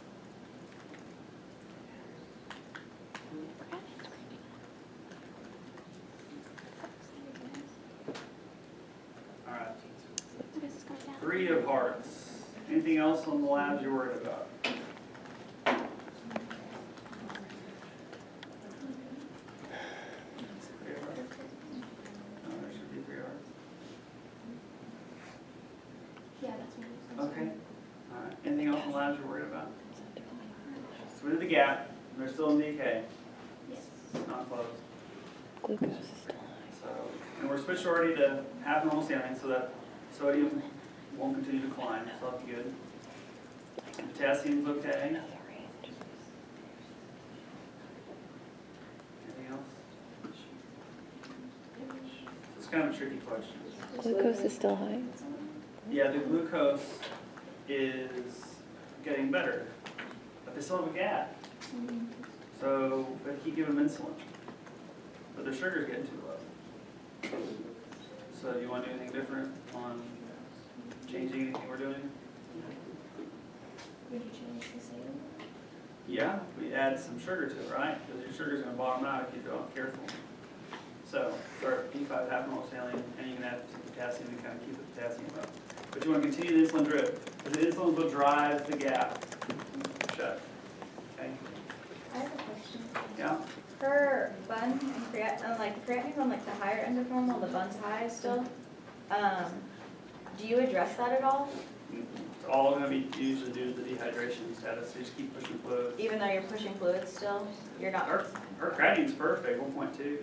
All right. 3 of hearts. Anything else on the labs you're worried about? Three of hearts? No, there should be 3 hearts. Yeah, that's what Okay, all right. Anything else in the labs you're worried about? So we did the gap, they're still in DK, Yes. not closed. Glucose is still So, and we're switched already to half normal saline so that sodium won't continue to climb, so that'll be good. Potassium's okay. high. Anything else? It's kind of a tricky question. Glucose is still high. Yeah, the glucose is getting better, but they still have a gap. So they keep giving them insulin, but their sugar's getting too low. So do you want to do anything different on changing anything we're doing? Would you change the saline? Yeah, we add some sugar to it, right? Because your sugar's gonna bottom out if you don't careful. So start P5 half normal saline, and you can add some potassium to kind of keep the potassium up. But you want to continue the insulin drip, because the insulin is what drives the gap shut. Okay? I have a question. Yeah? For bun and creatinine, like creatinine's on like the higher end of normal, the bun's high still. Do you address that at all? It's all gonna be usually due to the dehydration status, so you just keep pushing fluids. Even though you're pushing fluids still, you're not, Her creatinine's perfect, 1.2.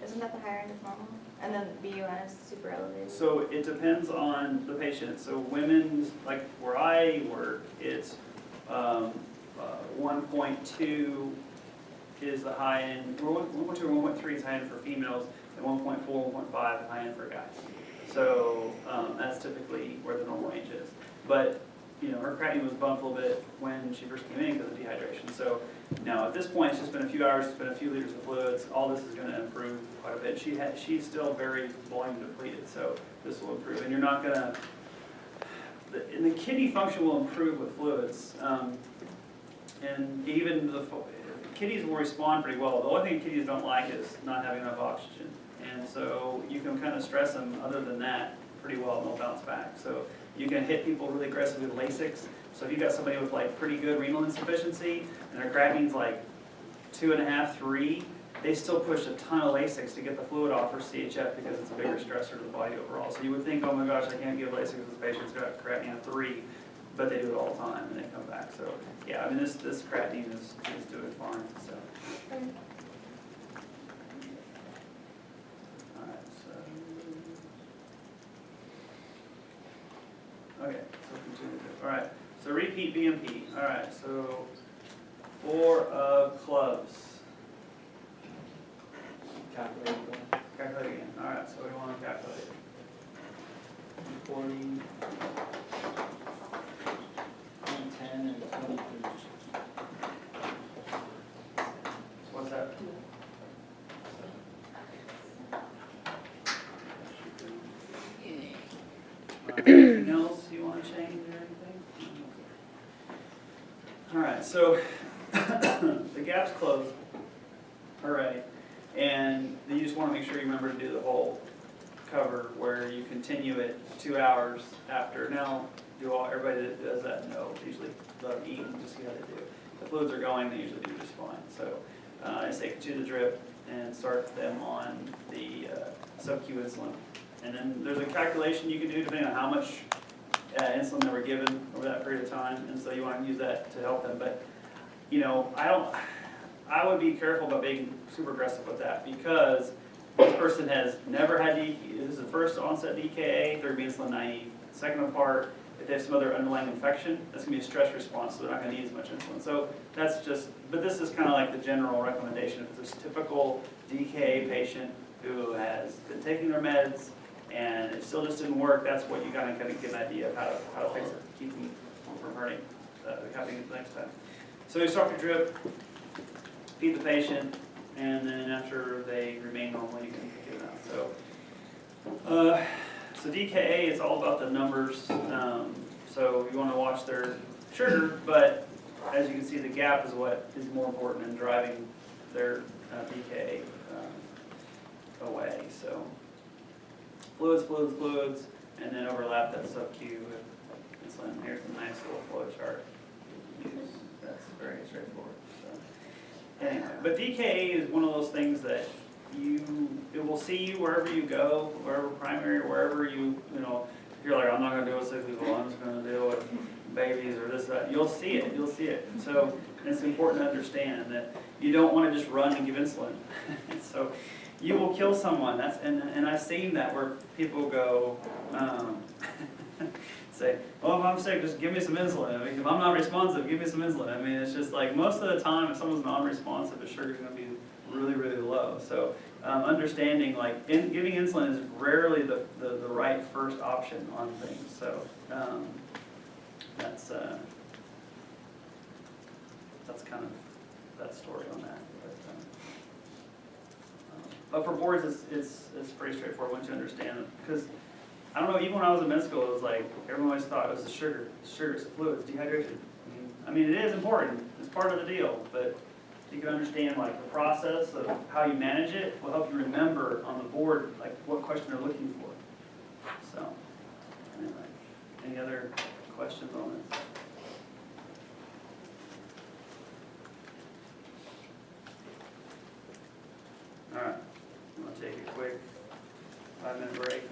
isn't that the higher end of normal? And then BUN is super elevated. So it depends on the patient. So women, like where I work, it's 1.2 is the high end, or 1.2 or 1.3 is high end for females, and 1.4, 1.5 is high end for guys. So that's typically where the normal range is. But you know, her creatinine was bumped a little bit when she first came in because of dehydration. So now at this point, it's just been a few hours, it's been a few liters of fluids. All this is going to improve quite a bit. She's still very volume depleted, so this will improve. And you're not going to, and the kidney function will improve with fluids. And even the kidneys will respond pretty well. The only thing kidneys don't like is not having enough oxygen. And so you can kind of stress them other than that pretty well and they'll bounce back. So you can hit people really aggressively with Lasix. So if you've got somebody with like pretty good renal insufficiency and their creatinine's like 2.5, 3, they still push a ton of Lasix to get the fluid off for CHF because it's a bigger stressor to the body overall. So you would think, oh my gosh, I can't give Lasix if this patient's got creatinine of 3, but they do it all the time and they come back. So yeah, I mean this creatinine is doing fine. So. Okay, so continue. All right, so repeat BMP. All right, so 4 of clubs. Calculate Calculate again. All right, so we want to calculate. 40, 10, and 23. So what's that? Anything else you want to change or anything? All right, so the gap's closed already, and you just want to make sure you remember to do the whole cover where you continue it 2 hours after. Now, everybody that does that know, usually love eating, just see how they do. If the fluids are going, they usually do just fine. So I say continue the drip and start them on the sub-Q insulin. And then there's a calculation you can do depending on how much insulin they were given over that period of time, and so you want to use that to help them. But you know, I would be careful about being super aggressive with that because this person has never had this is the first onset DKA, they're going to be insulin naive. Second part, if they have some other underlying infection, that's going to be a stress response, so they're not going to need as much insulin. So that's just, but this is kind of like the general recommendation. If it's a typical DKA patient who has been taking their meds and it still just didn't work, that's what you kind of get an idea of how to fix it, keep them from hurting, happening the next time. So you start your drip, feed the patient, and then after they remain normal, you can get them out. So DKA is all about the numbers. So you want to watch their sugar, but as you can see, the gap is what is more important in driving their DKA away. So fluids, and then overlap that sub-Q with insulin. Here's a nice little flow chart. That's very straightforward. So anyway, but DKA is one of those things that it will see you wherever you go, wherever primary, wherever you know, you're like, I'm not going to deal with sick people, I'm just going to deal with babies or this, that. You'll see it. So it's important to understand that you don't want to just run and give insulin. So you will kill someone. And I've seen that where people go, say, well, if I'm sick, just give me some insulin. I mean, if I'm not responsive, give me some insulin. I mean, it's just like most of the time, if someone's non-responsive, the sugar's going to be really, really low. So understanding, like, giving insulin is rarely the right first option on things. So that's kind of that story on that. But for boards, it's pretty straightforward once you understand it. Because I don't know, even when I was in med school, it was like everyone always thought it was the sugar, it's the fluids, dehydration. I mean, it is important. It's part of the deal, but you can understand like the process of how you manage it will help you remember on the board like what question they're looking for. So, anyway, any other questions on this? All right, I'm gonna take a quick 5-minute break.